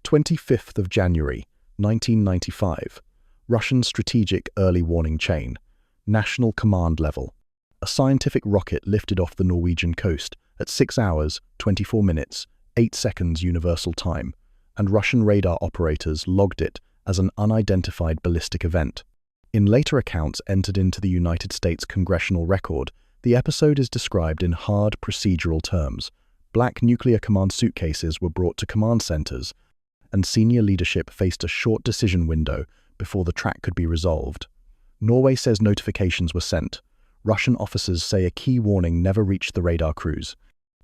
25th of January, 1995. Russian Strategic Early Warning Chain. National Command Level. A scientific rocket lifted off the Norwegian coast at 6 hours, 24 minutes, 8 seconds Universal Time, and Russian radar operators logged it as an unidentified ballistic event. In later accounts entered into the United States Congressional Record, the episode is described in hard procedural terms. Black nuclear command suitcases were brought to command centers, and senior leadership faced a short decision window before the track could be resolved. Norway says notifications were sent. Russian officers say a key warning never reached the radar crews.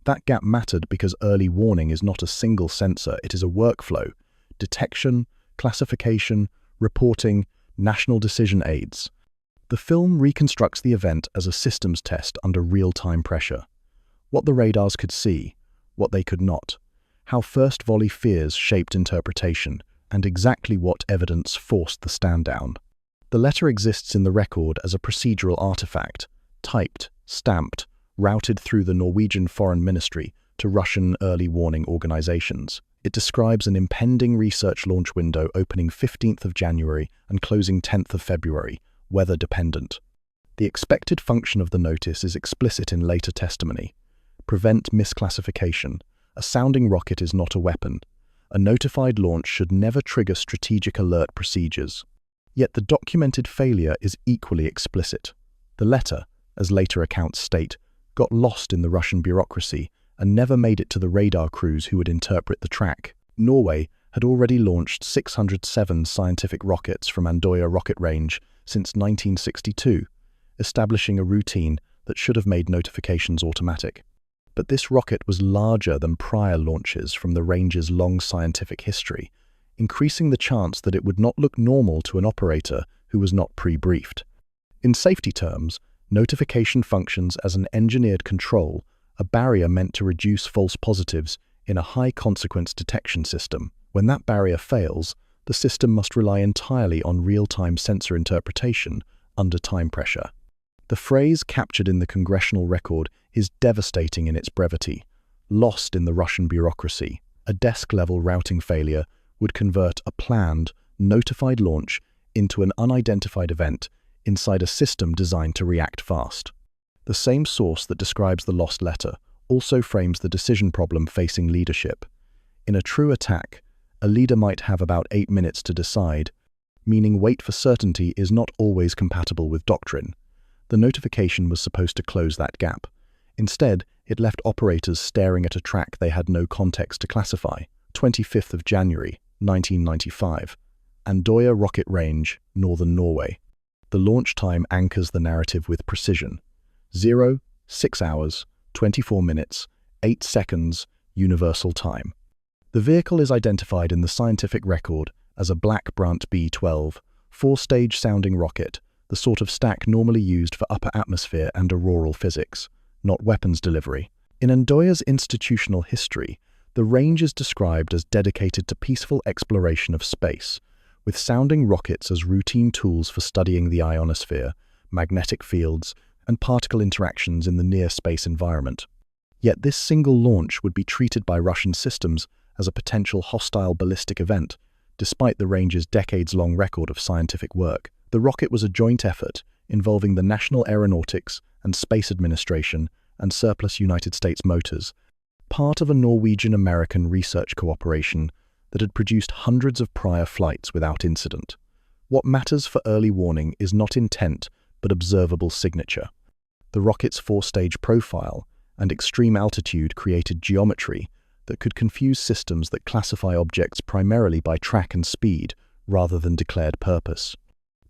That gap mattered because early warning is not a single sensor, it is a workflow. Detection, classification, reporting, national decision aids. The film reconstructs the event as a systems test under real-time pressure. What the radars could see, what they could not, how first volley fears shaped interpretation, and exactly what evidence forced the stand down. The letter exists in the record as a procedural artifact, typed, stamped, routed through the Norwegian Foreign Ministry to Russian early warning organizations. It describes an impending research launch window opening 15th of January and closing 10th of February, weather dependent. The expected function of the notice is explicit in later testimony. Prevent misclassification. A sounding rocket is not a weapon. A notified launch should never trigger strategic alert procedures. Yet the documented failure is equally explicit. The letter, as later accounts state, got lost in the Russian bureaucracy and never made it to the radar crews who would interpret the track. Norway had already launched 607 scientific rockets from Andoya rocket range since 1962, establishing a routine that should have made notifications automatic. But this rocket was larger than prior launches from the range's long scientific history, increasing the chance that it would not look normal to an operator who was not pre-briefed. In safety terms, notification functions as an engineered control, a barrier meant to reduce false positives in a high-consequence detection system. When that barrier fails, the system must rely entirely on real-time sensor interpretation under time pressure. The phrase captured in the Congressional Record is devastating in its brevity. Lost in the Russian bureaucracy, a desk-level routing failure would convert a planned, notified launch into an unidentified event inside a system designed to react fast. The same source that describes the lost letter also frames the decision problem facing leadership. In a true attack, a leader might have about 8 minutes to decide, meaning wait for certainty is not always compatible with doctrine. The notification was supposed to close that gap. Instead, it left operators staring at a track they had no context to classify. 25th of January, 1995. Andoya Rocket Range, Northern Norway. The launch time anchors the narrative with precision. 0, 6 hours, 24 minutes, 8 seconds, Universal Time. The vehicle is identified in the scientific record as a Black Brunt B-12, 4-stage sounding rocket, the sort of stack normally used for upper atmosphere and auroral physics, not weapons delivery. In Andoya's institutional history, the range is described as dedicated to peaceful exploration of space, with sounding rockets as routine tools for studying the ionosphere, magnetic fields, and particle interactions in the near-space environment. Yet this single launch would be treated by Russian systems as a potential hostile ballistic event, despite the range's decades-long record of scientific work. The rocket was a joint effort involving the National Aeronautics and Space Administration and surplus United States Motors, part of a Norwegian-American research cooperation that had produced hundreds of prior flights without incident. What matters for early warning is not intent, but observable signature. The rocket's 4-stage profile and extreme altitude created geometry that could confuse systems that classify objects primarily by track and speed rather than declared purpose.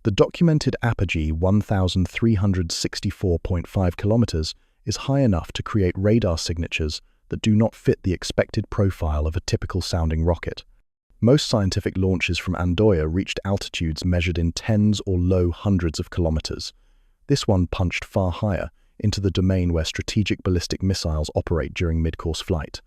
The documented apogee 1,364.5 kilometers is high enough to create radar signatures that do not fit the expected profile of a typical sounding rocket. Most scientific launches from Andoya reached altitudes measured in tens or low hundreds of kilometers. This one punched far higher into the domain where strategic ballistic missiles operate during mid-course flight.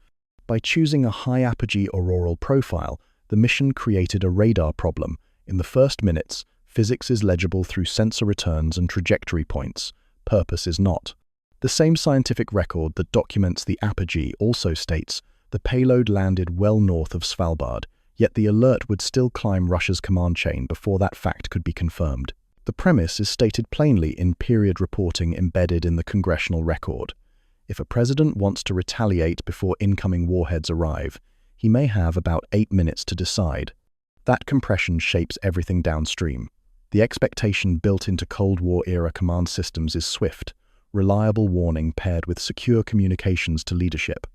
By choosing a high apogee auroral profile, the mission created a radar problem. In the first minutes, physics is legible through sensor returns and trajectory points. Purpose is not. The same scientific record that documents the apogee also states the payload landed well north of Svalbard, yet the alert would still climb Russia's command chain before that fact could be confirmed. The premise is stated plainly in period reporting embedded in the Congressional Record. If a president wants to retaliate before incoming warheads arrive, he may have about 8 minutes to decide. That compression shapes everything downstream. The expectation built into Cold War-era command systems is swift, reliable warning paired with secure communications to leadership.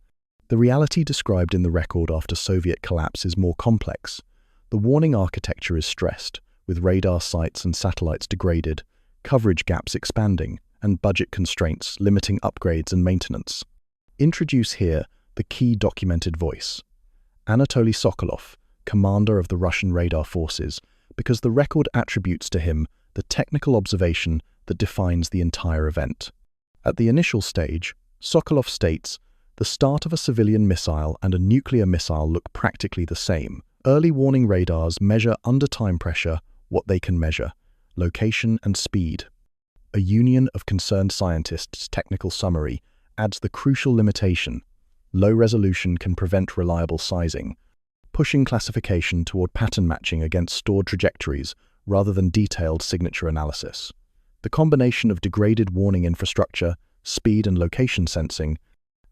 The reality described in the record after Soviet collapse is more complex. The warning architecture is stressed, with radar sites and satellites degraded, coverage gaps expanding, and budget constraints limiting upgrades and maintenance. Introduce here the key documented voice. Anatoly Sokolov, commander of the Russian radar forces, because the record attributes to him the technical observation that defines the entire event. At the initial stage, Sokolov states, "The start of a civilian missile and a nuclear missile look practically the same. Early warning radars measure under time pressure what they can measure, location and speed." A Union of Concerned Scientists technical summary adds the crucial limitation: low resolution can prevent reliable sizing, pushing classification toward pattern matching against stored trajectories rather than detailed signature analysis. The combination of degraded warning infrastructure, speed and location sensing,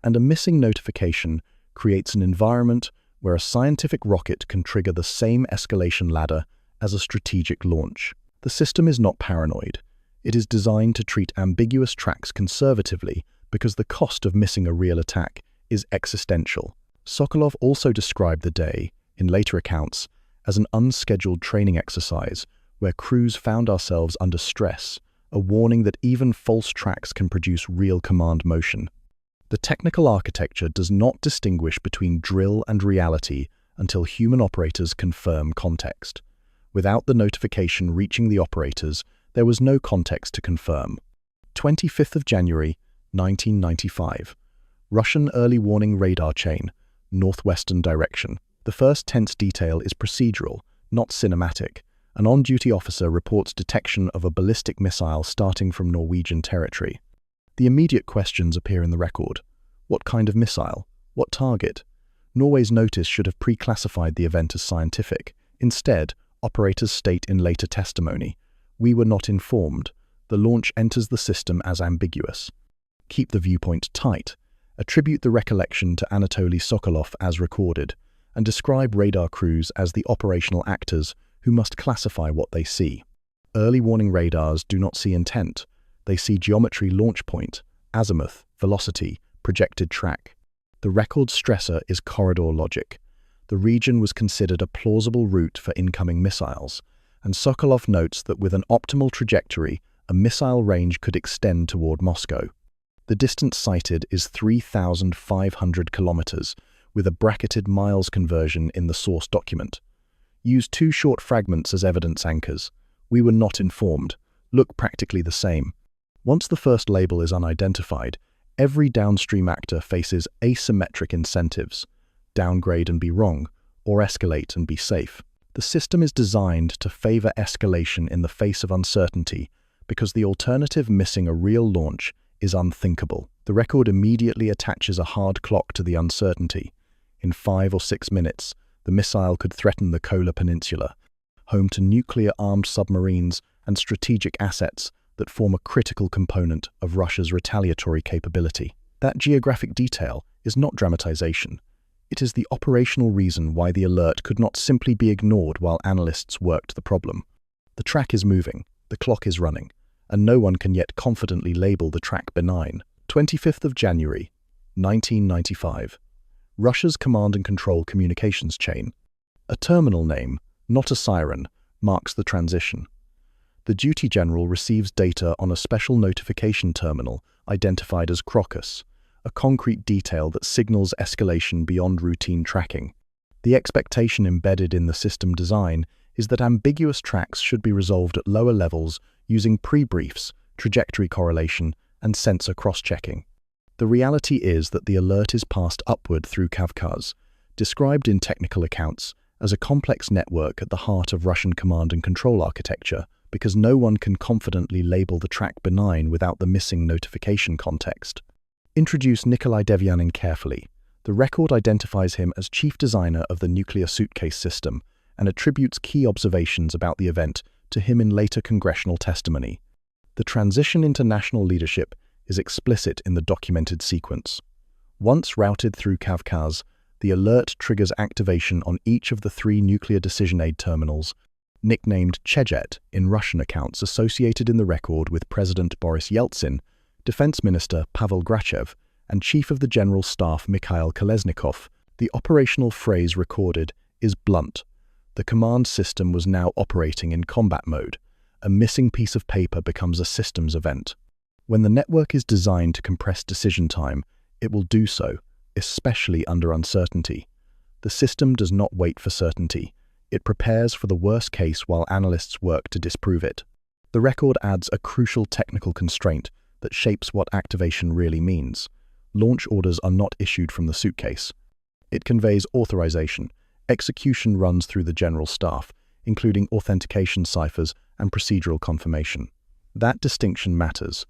and a missing notification creates an environment where a scientific rocket can trigger the same escalation ladder as a strategic launch. The system is not paranoid. It is designed to treat ambiguous tracks conservatively because the cost of missing a real attack is existential. Sokolov also described the day, in later accounts, as an unscheduled training exercise where crews found ourselves under stress, a warning that even false tracks can produce real command motion. The technical architecture does not distinguish between drill and reality until human operators confirm context. Without the notification reaching the operators, there was no context to confirm. 25th of January, 1995. Russian early warning radar chain, northwestern direction. The first tense detail is procedural, not cinematic. An on-duty officer reports detection of a ballistic missile starting from Norwegian territory. The immediate questions appear in the record. What kind of missile? What target? Norway's notice should have pre-classified the event as scientific. Instead, operators state in later testimony, "We were not informed. The launch enters the system as ambiguous." Keep the viewpoint tight. Attribute the recollection to Anatoly Sokolov as recorded, and describe radar crews as the operational actors who must classify what they see. Early warning radars do not see intent. They see geometry, launch point, azimuth, velocity, projected track. The record's stressor is corridor logic. The region was considered a plausible route for incoming missiles, and Sokolov notes that with an optimal trajectory, a missile range could extend toward Moscow. The distance cited is 3,500 kilometers, with a bracketed miles conversion in the source document. Use 2 short fragments as evidence anchors. "We were not informed," look practically the same. Once the first label is unidentified, every downstream actor faces asymmetric incentives: downgrade and be wrong, or escalate and be safe. The system is designed to favor escalation in the face of uncertainty because the alternative, missing a real launch, is unthinkable. The record immediately attaches a hard clock to the uncertainty. In 5 or 6 minutes, the missile could threaten the Kola Peninsula, home to nuclear-armed submarines and strategic assets that form a critical component of Russia's retaliatory capability. That geographic detail is not dramatization. It is the operational reason why the alert could not simply be ignored while analysts worked the problem. The track is moving, the clock is running, and no one can yet confidently label the track benign. 25th of January, 1995. Russia's command and control communications chain. A terminal name, not a siren, marks the transition. The duty general receives data on a special notification terminal identified as Crocus, a concrete detail that signals escalation beyond routine tracking. The expectation embedded in the system design is that ambiguous tracks should be resolved at lower levels using pre-briefs, trajectory correlation, and sensor cross-checking. The reality is that the alert is passed upward through Kavkaz, described in technical accounts as a complex network at the heart of Russian command and control architecture, because no one can confidently label the track benign without the missing notification context. Introduce Nikolai Devyanin carefully. The record identifies him as chief designer of the nuclear suitcase system and attributes key observations about the event to him in later congressional testimony. The transition into national leadership is explicit in the documented sequence. Once routed through Kavkaz, the alert triggers activation on each of the 3 nuclear decision aid terminals, nicknamed Cheget in Russian accounts associated in the record with President Boris Yeltsin, Defense Minister Pavel Grachev, and Chief of the General Staff Mikhail Kolesnikov. The operational phrase recorded is blunt. The command system was now operating in combat mode. A missing piece of paper becomes a systems event. When the network is designed to compress decision time, it will do so, especially under uncertainty. The system does not wait for certainty. It prepares for the worst case while analysts work to disprove it. The record adds a crucial technical constraint that shapes what activation really means. Launch orders are not issued from the suitcase. It conveys authorization. Execution runs through the General Staff, including authentication ciphers and procedural confirmation. That distinction matters.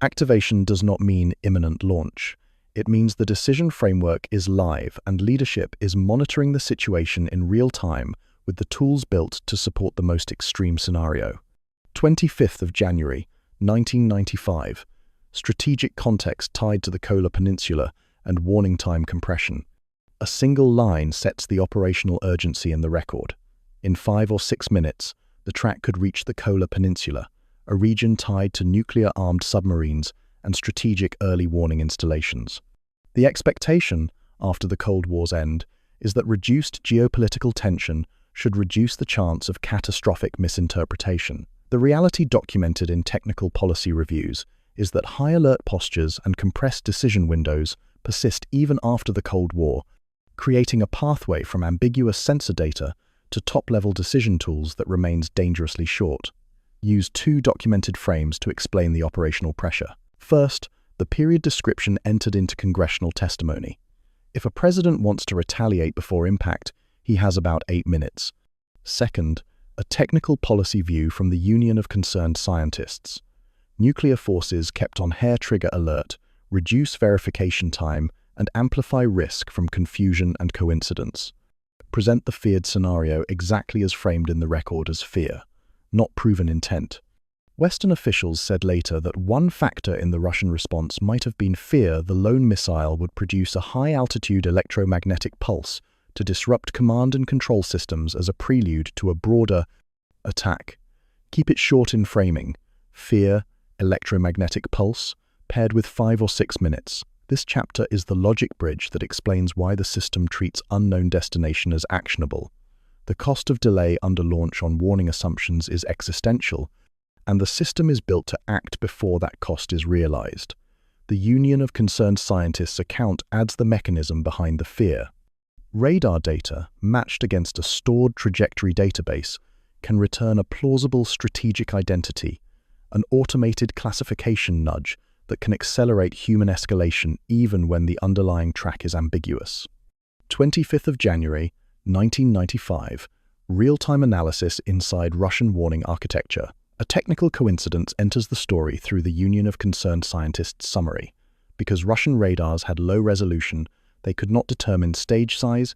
Activation does not mean imminent launch. It means the decision framework is live and leadership is monitoring the situation in real time with the tools built to support the most extreme scenario. 25th of January, 1995. Strategic context tied to the Kola Peninsula and warning time compression. A single line sets the operational urgency in the record. In 5 or 6 minutes, the track could reach the Kola Peninsula, a region tied to nuclear-armed submarines and strategic early warning installations. The expectation, after the Cold War's end, is that reduced geopolitical tension should reduce the chance of catastrophic misinterpretation. The reality documented in technical policy reviews is that high alert postures and compressed decision windows persist even after the Cold War, creating a pathway from ambiguous sensor data to top-level decision tools that remains dangerously short. Use 2 documented frames to explain the operational pressure. First, the period description entered into congressional testimony. If a president wants to retaliate before impact, he has about 8 minutes. Second, a technical policy view from the Union of Concerned Scientists. Nuclear forces kept on hair-trigger alert, reduce verification time, and amplify risk from confusion and coincidence. Present the feared scenario exactly as framed in the record as fear, not proven intent. Western officials said later that one factor in the Russian response might have been fear the lone missile would produce a high-altitude electromagnetic pulse to disrupt command and control systems as a prelude to a broader attack. Keep it short in framing. Fear, electromagnetic pulse, paired with 5 or 6 minutes. This chapter is the logic bridge that explains why the system treats unknown destination as actionable. The cost of delay under launch on warning assumptions is existential, and the system is built to act before that cost is realized. The Union of Concerned Scientists account adds the mechanism behind the fear. Radar data, matched against a stored trajectory database, can return a plausible strategic identity, an automated classification nudge that can accelerate human escalation even when the underlying track is ambiguous. 25th of January, 1995. Real-time analysis inside Russian warning architecture. A technical coincidence enters the story through the Union of Concerned Scientists summary. Because Russian radars had low resolution, they could not determine stage size,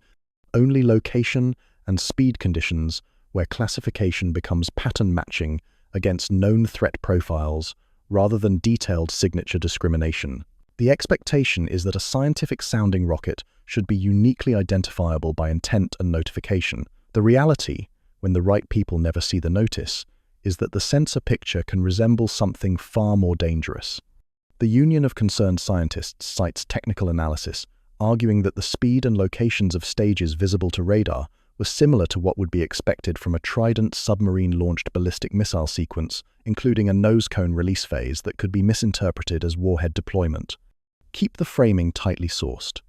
only location and speed conditions, where classification becomes pattern matching against known threat profiles rather than detailed signature discrimination. The expectation is that a scientific-sounding rocket should be uniquely identifiable by intent and notification. The reality, when the right people never see the notice, is that the sensor picture can resemble something far more dangerous. The Union of Concerned Scientists cites technical analysis, arguing that the speed and locations of stages visible to radar were similar to what would be expected from a Trident submarine-launched ballistic missile sequence, including a nose cone release phase that could be misinterpreted as warhead deployment. Keep the framing tightly sourced.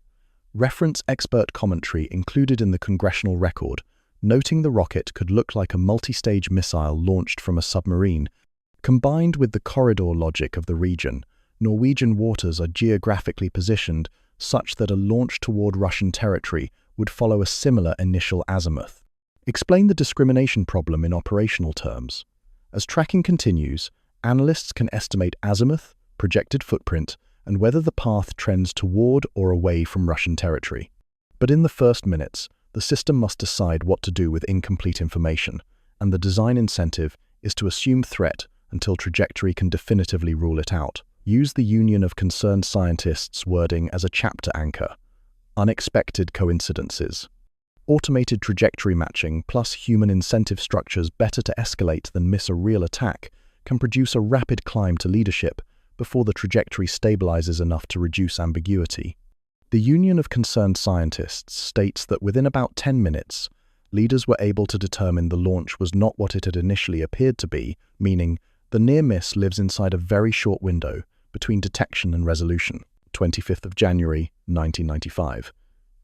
Reference expert commentary included in the Congressional Record, noting the rocket could look like a multi-stage missile launched from a submarine. Combined with the corridor logic of the region, Norwegian waters are geographically positioned such that a launch toward Russian territory would follow a similar initial azimuth. Explain the discrimination problem in operational terms. As tracking continues, analysts can estimate azimuth, projected footprint, and whether the path trends toward or away from Russian territory. But in the first minutes, the system must decide what to do with incomplete information, and the design incentive is to assume threat until trajectory can definitively rule it out. Use the Union of Concerned Scientists wording as a chapter anchor. Unexpected coincidences. Automated trajectory matching plus human incentive structures better to escalate than miss a real attack can produce a rapid climb to leadership before the trajectory stabilizes enough to reduce ambiguity. The Union of Concerned Scientists states that within about 10 minutes, leaders were able to determine the launch was not what it had initially appeared to be, meaning the near miss lives inside a very short window between detection and resolution. 25th of January, 1995.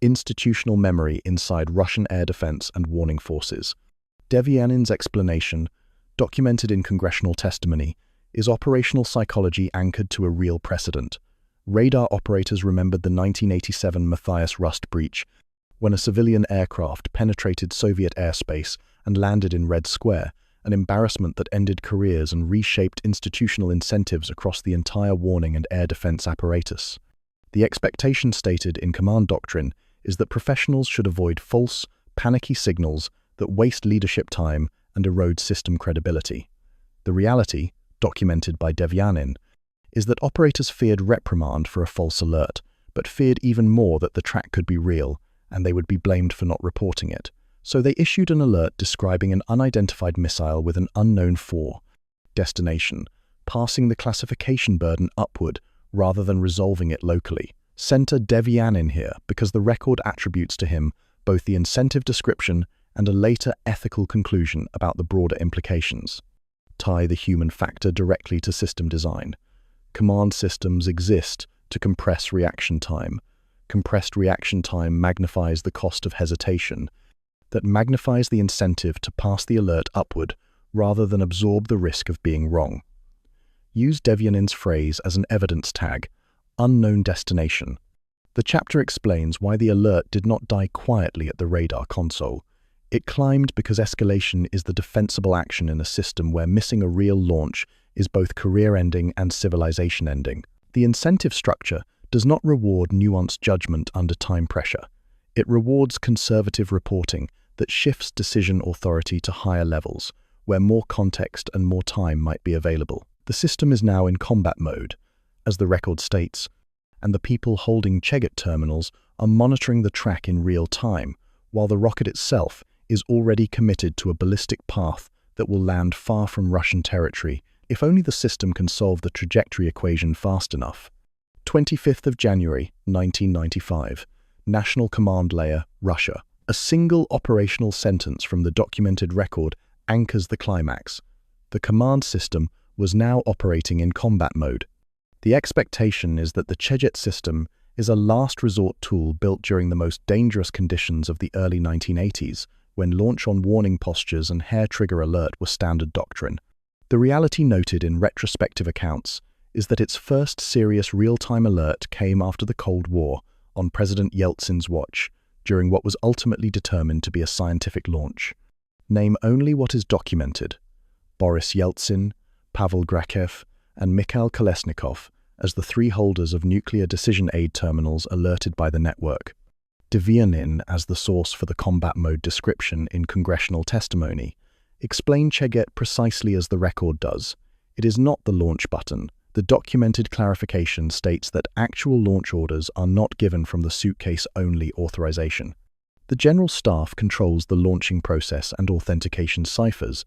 Institutional memory inside Russian air defense and warning forces. Devyanin's explanation, documented in congressional testimony, is operational psychology anchored to a real precedent. Radar operators remembered the 1987 Matthias Rust breach, when a civilian aircraft penetrated Soviet airspace and landed in Red Square, an embarrassment that ended careers and reshaped institutional incentives across the entire warning and air defense apparatus. The expectation stated in command doctrine is that professionals should avoid false, panicky signals that waste leadership time and erode system credibility. The reality, documented by Devyanin, is that operators feared reprimand for a false alert, but feared even more that the track could be real and they would be blamed for not reporting it. So they issued an alert describing an unidentified missile with an unknown destination, passing the classification burden upward rather than resolving it locally. Center Devyanin here because the record attributes to him both the incentive description and a later ethical conclusion about the broader implications. Tie the human factor directly to system design. Command systems exist to compress reaction time. Compressed reaction time magnifies the cost of hesitation. That magnifies the incentive to pass the alert upward rather than absorb the risk of being wrong. Use Devyanin's phrase as an evidence tag, unknown destination. The chapter explains why the alert did not die quietly at the radar console. It climbed because escalation is the defensible action in a system where missing a real launch is both career-ending and civilization-ending. The incentive structure does not reward nuanced judgment under time pressure. It rewards conservative reporting that shifts decision authority to higher levels, where more context and more time might be available. The system is now in combat mode, as the record states, and the people holding Cheget terminals are monitoring the track in real time, while the rocket itself is already committed to a ballistic path that will land far from Russian territory if only the system can solve the trajectory equation fast enough. 25th of January, 1995. National Command Layer, Russia. A single operational sentence from the documented record anchors the climax. The command system was now operating in combat mode. The expectation is that the Cheget system is a last resort tool built during the most dangerous conditions of the early 1980s, when launch on warning postures and hair trigger alert were standard doctrine. The reality noted in retrospective accounts is that its first serious real-time alert came after the Cold War, on President Yeltsin's watch, during what was ultimately determined to be a scientific launch. Name only what is documented: Boris Yeltsin, Pavel Grachev, and Mikhail Kolesnikov as the three holders of nuclear decision aid terminals alerted by the network. Devyanin as the source for the combat mode description in congressional testimony. Explain Cheget precisely as the record does. It is not the launch button. The documented clarification states that actual launch orders are not given from the suitcase-only authorization. The General Staff controls the launching process and authentication ciphers,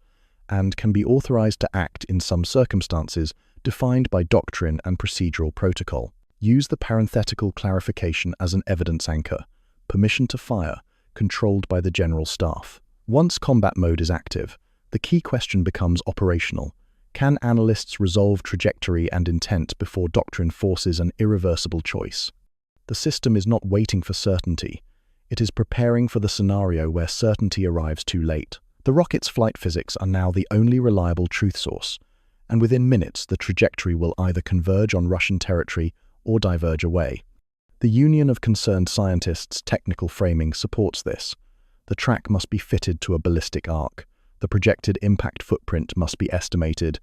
and can be authorized to act in some circumstances defined by doctrine and procedural protocol. Use the parenthetical clarification as an evidence anchor. Permission to fire, controlled by the General Staff. Once combat mode is active, the key question becomes operational. Can analysts resolve trajectory and intent before doctrine forces an irreversible choice? The system is not waiting for certainty. It is preparing for the scenario where certainty arrives too late. The rocket's flight physics are now the only reliable truth source, and within minutes the trajectory will either converge on Russian territory or diverge away. The Union of Concerned Scientists' technical framing supports this. The track must be fitted to a ballistic arc. The projected impact footprint must be estimated,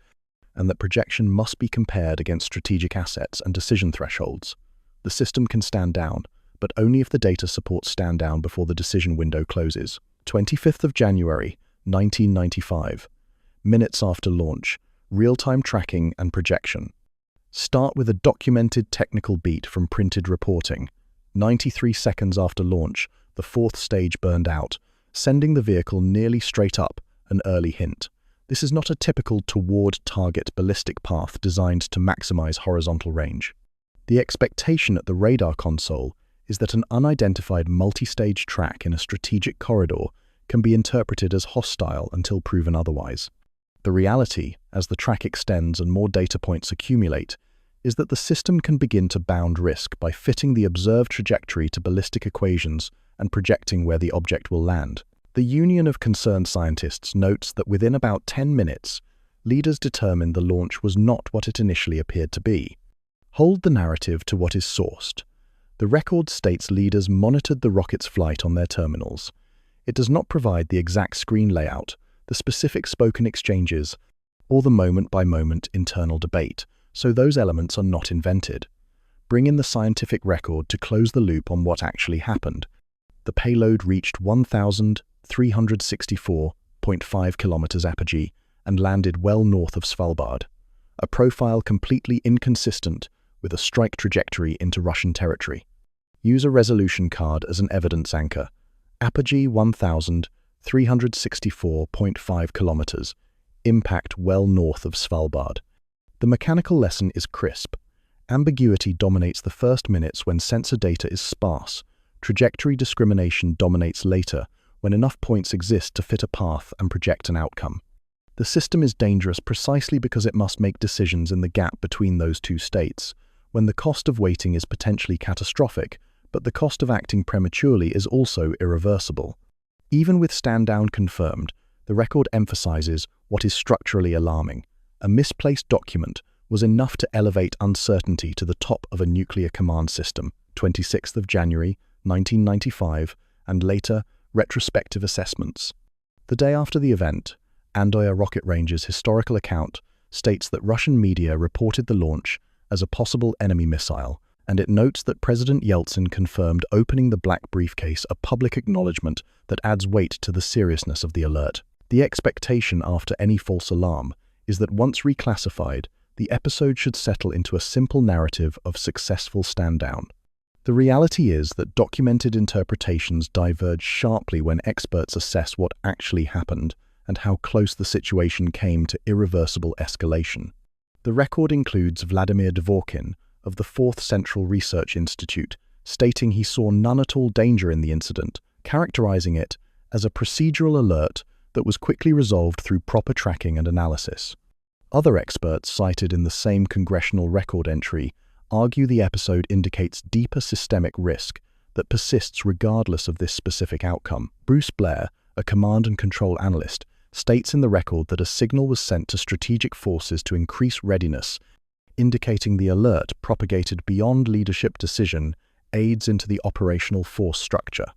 and that projection must be compared against strategic assets and decision thresholds. The system can stand down, but only if the data supports stand down before the decision window closes. 25th of January, 1995. Minutes after launch, real-time tracking and projection. Start with a documented technical beat from printed reporting. 93 seconds after launch, the fourth stage burned out, sending the vehicle nearly straight up, an early hint. This is not a typical toward-target ballistic path designed to maximize horizontal range. The expectation at the radar console is that an unidentified multi-stage track in a strategic corridor can be interpreted as hostile until proven otherwise. The reality, as the track extends and more data points accumulate, is that the system can begin to bound risk by fitting the observed trajectory to ballistic equations and projecting where the object will land. The Union of Concerned Scientists notes that within about 10 minutes, leaders determined the launch was not what it initially appeared to be. Hold the narrative to what is sourced. The record states leaders monitored the rocket's flight on their terminals. It does not provide the exact screen layout, the specific spoken exchanges, or the moment-by-moment internal debate, so those elements are not invented. Bring in the scientific record to close the loop on what actually happened. The payload reached 1,364.5 kilometers apogee and landed well north of Svalbard, a profile completely inconsistent with a strike trajectory into Russian territory. Use a resolution card as an evidence anchor. Apogee 1,364.5 kilometers. Impact well north of Svalbard. The mechanical lesson is crisp. Ambiguity dominates the first minutes when sensor data is sparse. Trajectory discrimination dominates later when enough points exist to fit a path and project an outcome. The system is dangerous precisely because it must make decisions in the gap between those two states, when the cost of waiting is potentially catastrophic, but the cost of acting prematurely is also irreversible. Even with stand-down confirmed, the record emphasizes what is structurally alarming. A misplaced document was enough to elevate uncertainty to the top of a nuclear command system. 26th of January, 1995, and later, retrospective assessments. The day after the event, Andoya Rocket Range's historical account states that Russian media reported the launch as a possible enemy missile, and it notes that President Yeltsin confirmed opening the black briefcase, a public acknowledgement that adds weight to the seriousness of the alert. The expectation after any false alarm is that once reclassified, the episode should settle into a simple narrative of successful stand-down. The reality is that documented interpretations diverge sharply when experts assess what actually happened and how close the situation came to irreversible escalation. The record includes Vladimir Dvorkin of the 4th Central Research Institute, stating he saw none at all danger in the incident, characterizing it as a procedural alert that was quickly resolved through proper tracking and analysis. Other experts cited in the same Congressional Record entry argue the episode indicates deeper systemic risk that persists regardless of this specific outcome. Bruce Blair, a command and control analyst, states in the record that a signal was sent to strategic forces to increase readiness, indicating the alert propagated beyond leadership decision aids into the operational force structure.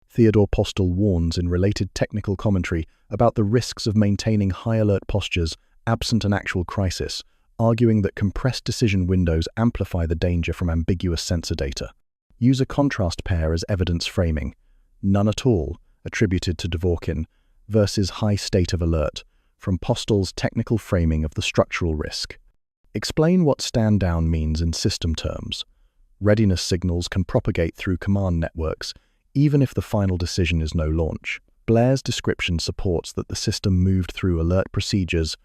Theodore Postel warns in related technical commentary about the risks of maintaining high alert postures absent an actual crisis, arguing that compressed decision windows amplify the danger from ambiguous sensor data. Use a contrast pair as evidence framing. None at all, attributed to Dvorkin, versus high state of alert, from Postel's technical framing of the structural risk. Explain what stand-down means in system terms. Readiness signals can propagate through command networks, even if the final decision is no launch. Blair's description supports that the system moved through alert procedures,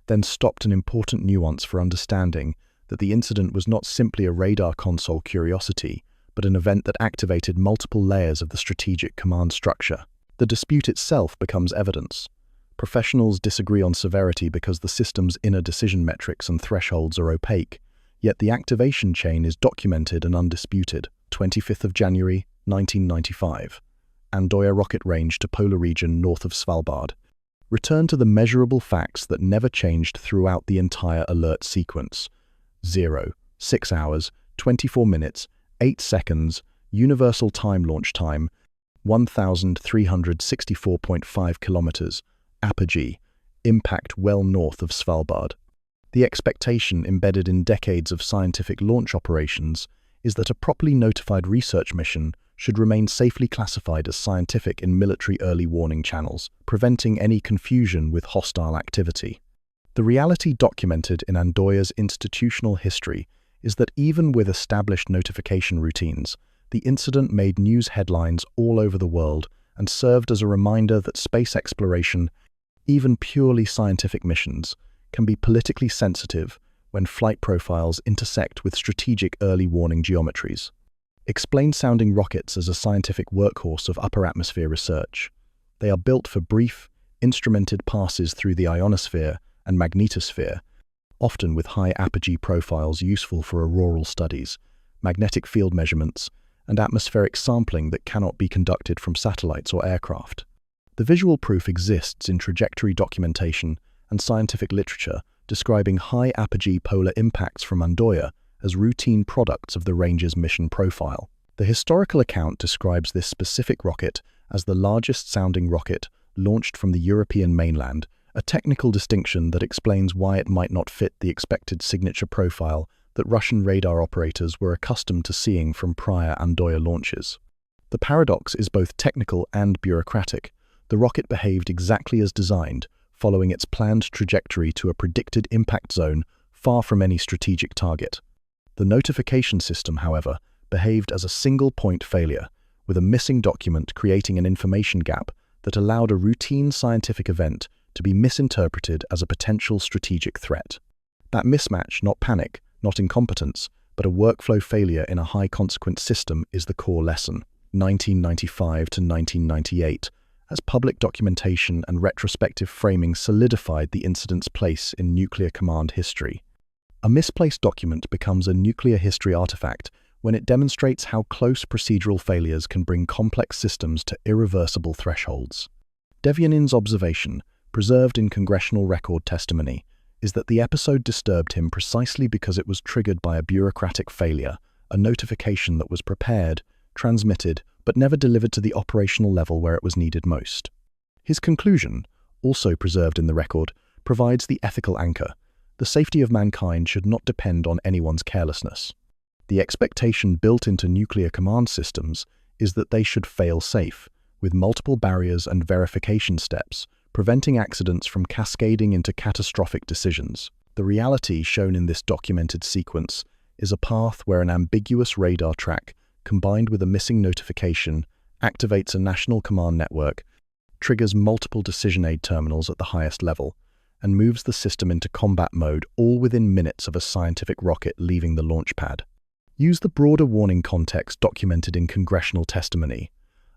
then stopped, an important nuance for understanding that the incident was not simply a radar console curiosity, but an event that activated multiple layers of the strategic command structure. The dispute itself becomes evidence. Professionals disagree on severity because the system's inner decision metrics and thresholds are opaque, yet the activation chain is documented and undisputed. 25th of January, 1995. Andoya Rocket Range to polar region north of Svalbard. Return to the measurable facts that never changed throughout the entire alert sequence. 0, 6 hours, 24 minutes, 8 seconds, universal time launch time, 1,364.5 kilometers, apogee, impact well north of Svalbard. The expectation embedded in decades of scientific launch operations is that a properly notified research mission should remain safely classified as scientific in military early warning channels, preventing any confusion with hostile activity. The reality documented in Andoya's institutional history is that even with established notification routines, the incident made news headlines all over the world and served as a reminder that space exploration, even purely scientific missions, can be politically sensitive when flight profiles intersect with strategic early warning geometries. Explain sounding rockets as a scientific workhorse of upper atmosphere research. They are built for brief, instrumented passes through the ionosphere and magnetosphere, often with high apogee profiles useful for auroral studies, magnetic field measurements, and atmospheric sampling that cannot be conducted from satellites or aircraft. The visual proof exists in trajectory documentation and scientific literature describing high apogee polar impacts from Andoya as routine products of the range's mission profile. The historical account describes this specific rocket as the largest sounding rocket launched from the European mainland, a technical distinction that explains why it might not fit the expected signature profile that Russian radar operators were accustomed to seeing from prior Andoya launches. The paradox is both technical and bureaucratic. The rocket behaved exactly as designed, following its planned trajectory to a predicted impact zone far from any strategic target. The notification system, however, behaved as a single-point failure, with a missing document creating an information gap that allowed a routine scientific event to be misinterpreted as a potential strategic threat. That mismatch, not panic, not incompetence, but a workflow failure in a high-consequence system is the core lesson. 1995 to 1998, as public documentation and retrospective framing solidified the incident's place in nuclear command history. A misplaced document becomes a nuclear history artifact when it demonstrates how close procedural failures can bring complex systems to irreversible thresholds. Devyanin's observation, preserved in Congressional Record testimony, is that the episode disturbed him precisely because it was triggered by a bureaucratic failure, a notification that was prepared, transmitted, but never delivered to the operational level where it was needed most. His conclusion, also preserved in the record, provides the ethical anchor. The safety of mankind should not depend on anyone's carelessness. The expectation built into nuclear command systems is that they should fail safe, with multiple barriers and verification steps, preventing accidents from cascading into catastrophic decisions. The reality shown in this documented sequence is a path where an ambiguous radar track, combined with a missing notification, activates a national command network, triggers multiple decision aid terminals at the highest level, and moves the system into combat mode all within minutes of a scientific rocket leaving the launch pad. Use the broader warning context documented in congressional testimony.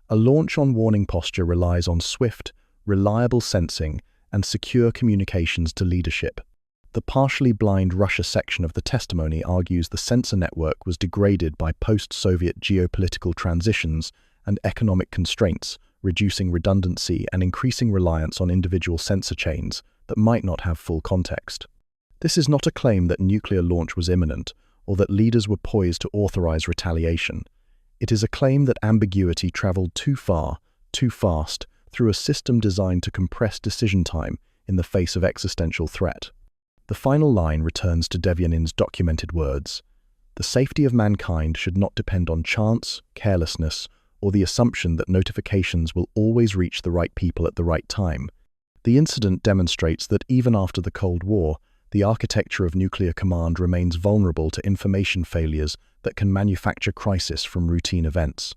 A launch on warning posture relies on swift, reliable sensing and secure communications to leadership. The partially blind Russia section of the testimony argues the sensor network was degraded by post-Soviet geopolitical transitions and economic constraints, reducing redundancy and increasing reliance on individual sensor chains that might not have full context. This is not a claim that nuclear launch was imminent or that leaders were poised to authorize retaliation. It is a claim that ambiguity traveled too far, too fast, through a system designed to compress decision time in the face of existential threat. The final line returns to Devyanin's documented words. The safety of mankind should not depend on chance, carelessness, or the assumption that notifications will always reach the right people at the right time. The incident demonstrates that even after the Cold War, the architecture of nuclear command remains vulnerable to information failures that can manufacture crisis from routine events.